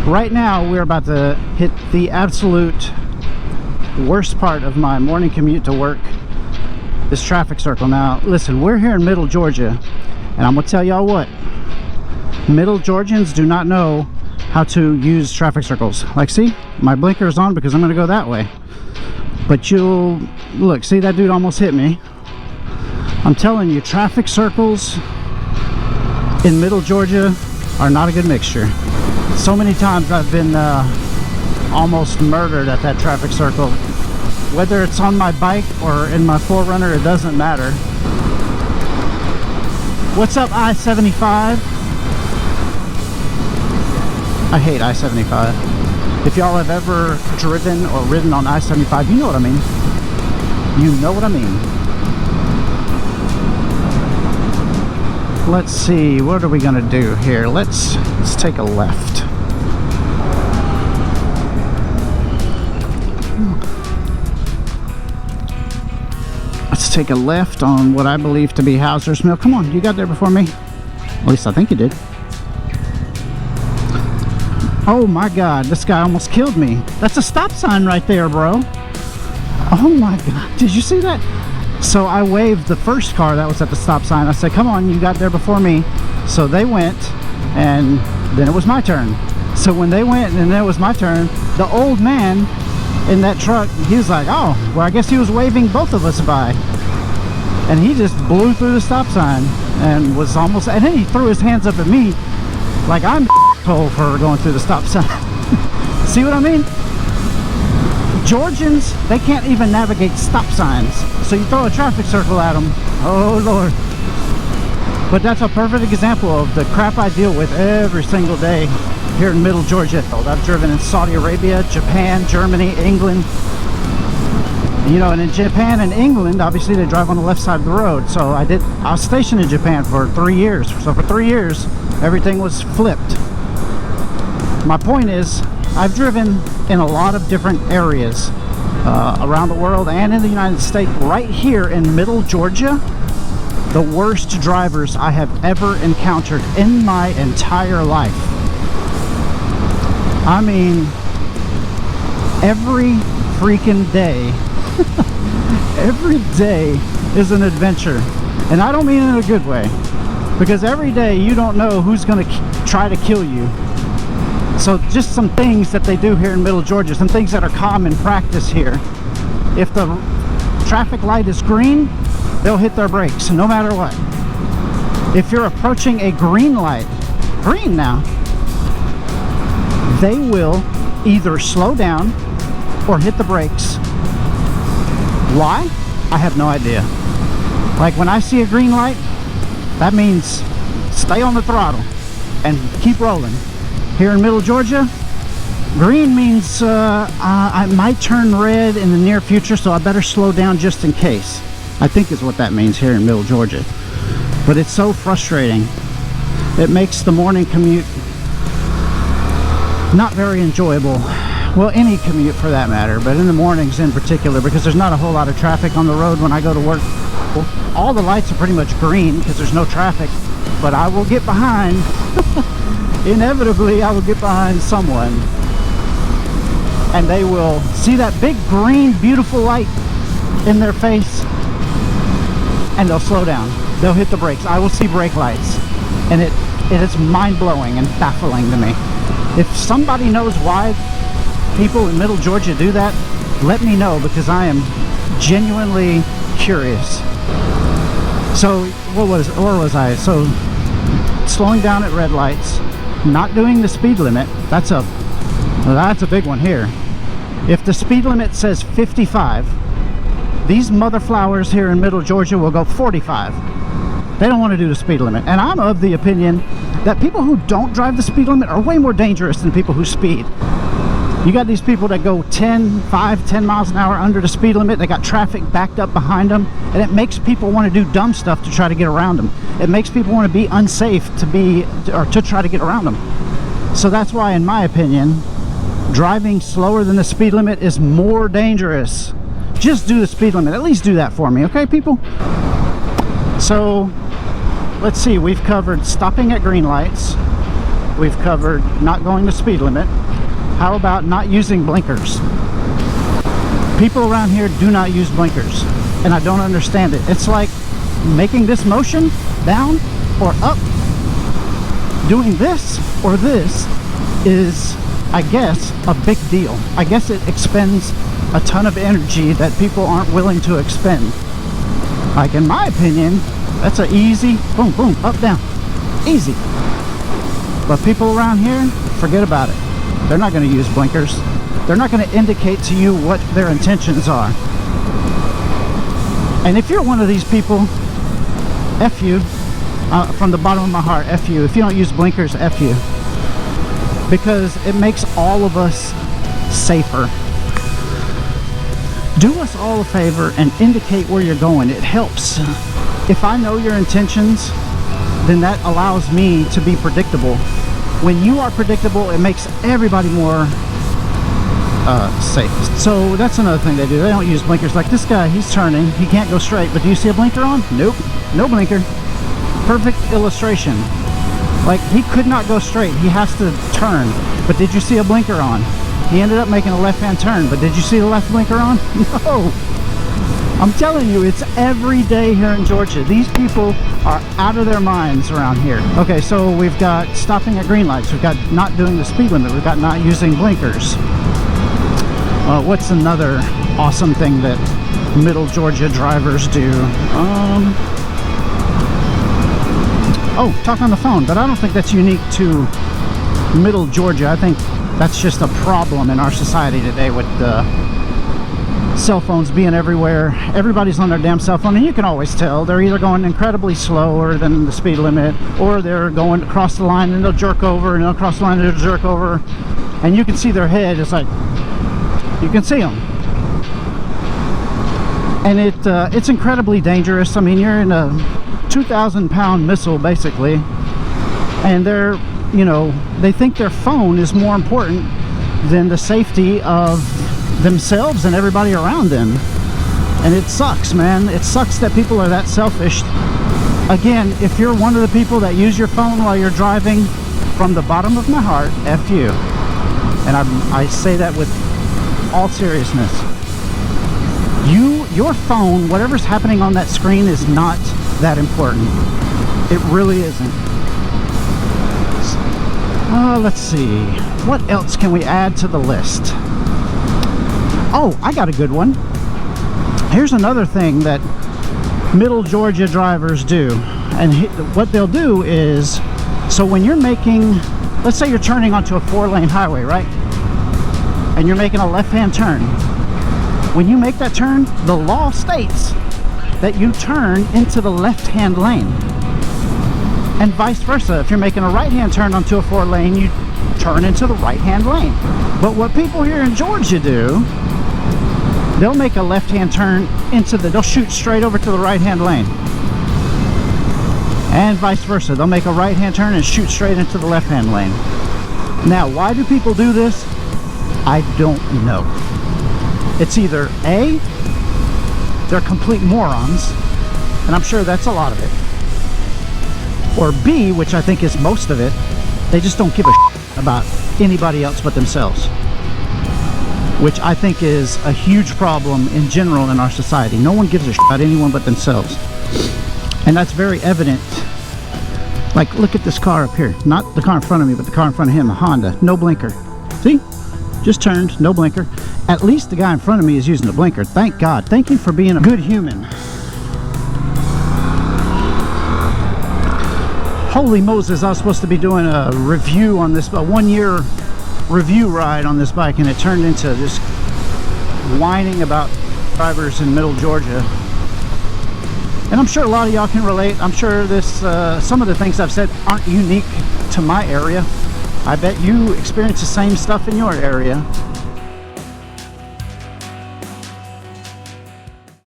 Right now we're about to hit the absolute worst part of my morning commute to work, this traffic circle. Now listen, we're here in Middle Georgia, and I'm gonna tell y'all what, Middle Georgians do not know how to use traffic circles. Like, see, my blinker is on because I'm gonna go that way, but you'll look, see, that dude almost hit me. I'm telling you, traffic circles in Middle Georgia are not a good mixture. So many times I've been almost murdered at that traffic circle. Whether it's on my bike or in my 4Runner, it doesn't matter. What's up, I-75? I hate I-75. If y'all have ever driven or ridden on I-75, you know what I mean. You know what I mean. Let's see, what are we gonna do here? Let's take a left. Let's take a left on what I believe to be Hauser's Mill. Come on, you got there before me. At least I think you did. Oh my God, this guy almost killed me. That's a stop sign right there, bro. Oh my God, did you see that? So I waved the first car that was at the stop sign. I said, come on, you got there before me. So they went, and then it was my turn. So when they went and then it was my turn, the old man in that truck, he was like, oh, well, I guess he was waving both of us by. And he just blew through the stop sign and was almost, and then he threw his hands up at me like I'm told for going through the stop sign. See what I mean? Georgians, they can't even navigate stop signs. So you throw a traffic circle at them, oh Lord. But that's a perfect example of the crap I deal with every single day here in Middle Georgia. I've driven in Saudi Arabia, Japan, Germany, England. You know, and in Japan and England, obviously they drive on the left side of the road. So I was stationed in Japan for 3 years. So for 3 years, everything was flipped. My point is, I've driven in a lot of different areas around the world and in the United States. Right here in Middle Georgia, the worst drivers I have ever encountered in my entire life. I mean, every freaking day, every day is an adventure. And I don't mean in a good way, because every day you don't know who's going to try to kill you. So just some things that they do here in Middle Georgia, some things that are common practice here. If the traffic light is green, they'll hit their brakes no matter what. If you're approaching a green light, green now, they will either slow down or hit the brakes. Why? I have no idea. Like when I see a green light, that means stay on the throttle and keep rolling. Here in Middle Georgia, green means I might turn red in the near future, so I better slow down just in case. I think is what that means here in Middle Georgia. But it's so frustrating. It makes the morning commute not very enjoyable. Well, any commute for that matter, but in the mornings in particular, because there's not a whole lot of traffic on the road when I go to work. All the lights are pretty much green because there's no traffic, but I will get behind. Inevitably, I will get behind someone, and they will see that big green beautiful light in their face, and they'll slow down. They'll hit the brakes. I will see brake lights, and it is mind-blowing and baffling to me. If somebody knows why people in Middle Georgia do that, let me know, because I am genuinely curious. So where was I? So slowing down at red lights, not doing the speed limit. That's a big one here. If the speed limit says 55, these mother flowers here in Middle Georgia will go 45. They don't want to do the speed limit. And I'm of the opinion that people who don't drive the speed limit are way more dangerous than people who speed. You got these people that go 10 miles an hour under the speed limit. They got traffic backed up behind them, and it makes people want to do dumb stuff to try to get around them. It makes people want to be unsafe to try to get around them. So that's why, in my opinion, driving slower than the speed limit is more dangerous. Just do the speed limit. At least do that for me, okay, people? So let's see, we've covered stopping at green lights, We've covered not going the speed limit. How about not using blinkers? People around here do not use blinkers, and I don't understand it. It's like making this motion down or up. Doing this or this is, I guess, a big deal. I guess it expends a ton of energy that people aren't willing to expend. Like, in my opinion, that's an easy boom, boom, up, down. Easy. But people around here, forget about it. They're not going to use blinkers. They're not going to indicate to you what their intentions are. And if you're one of these people, F you. From the bottom of my heart, F you. If you don't use blinkers, F you. Because it makes all of us safer. Do us all a favor and indicate where you're going. It helps. If I know your intentions, then that allows me to be predictable. When you are predictable, it makes everybody more safe. So that's another thing they do. They don't use blinkers. Like this guy, he's turning. He can't go straight, but do you see a blinker on? Nope. No blinker. Perfect illustration. Like, he could not go straight. He has to turn. But did you see a blinker on? He ended up making a left-hand turn, but did you see the left blinker on? No. I'm telling you, it's every day here in Georgia. These people are out of their minds around here. Okay, so we've got stopping at green lights. We've got not doing the speed limit. We've got not using blinkers. What's another awesome thing that middle Georgia drivers do? Oh, talk on the phone, but I don't think that's unique to middle Georgia. I think that's just a problem in our society today with cell phones being everywhere. Everybody's on their damn cell phone, and you can always tell. They're either going incredibly slower than the speed limit, or they're going across the line and they'll jerk over, and they'll cross the line and they'll jerk over, and you can see their head. It's like, you can see them. And it's incredibly dangerous. I mean, you're in a 2,000-pound missile basically, and they're, you know, they think their phone is more important than the safety of themselves and everybody around them. And it sucks, man. It sucks that people are that selfish. Again, if you're one of the people that use your phone while you're driving, from the bottom of my heart, F you. And I say that with all seriousness. Your phone, whatever's happening on that screen, is not that important. It really isn't. Let's see. What else can we add to the list? Oh, I got a good one. Here's another thing that middle Georgia drivers do. And what they'll do is, so when you're making, let's say you're turning onto a 4-lane highway, right? And you're making a left-hand turn. When you make that turn, the law states that you turn into the left-hand lane. And vice versa. If you're making a right-hand turn onto a 4-lane, you turn into the right-hand lane. But what people here in Georgia do, they'll make a left-hand turn they'll shoot straight over to the right-hand lane. And vice versa. They'll make a right-hand turn and shoot straight into the left-hand lane. Now, why do people do this? I don't know. It's either A, they're complete morons, and I'm sure that's a lot of it. Or B, which I think is most of it, they just don't give a shit about anybody else but themselves. Which I think is a huge problem in general in our society. No one gives a shit about anyone but themselves. And that's very evident. Like, look at this car up here. Not the car in front of me, but the car in front of him, a Honda. No blinker. See? Just turned, no blinker. At least the guy in front of me is using the blinker. Thank God. Thank you for being a good human. Holy Moses, I was supposed to be doing a review on this, a 1-year review ride on this bike, and it turned into just whining about drivers in middle Georgia. And I'm sure a lot of y'all can relate. I'm sure this some of the things I've said aren't unique to my area. I bet you experience the same stuff in your area.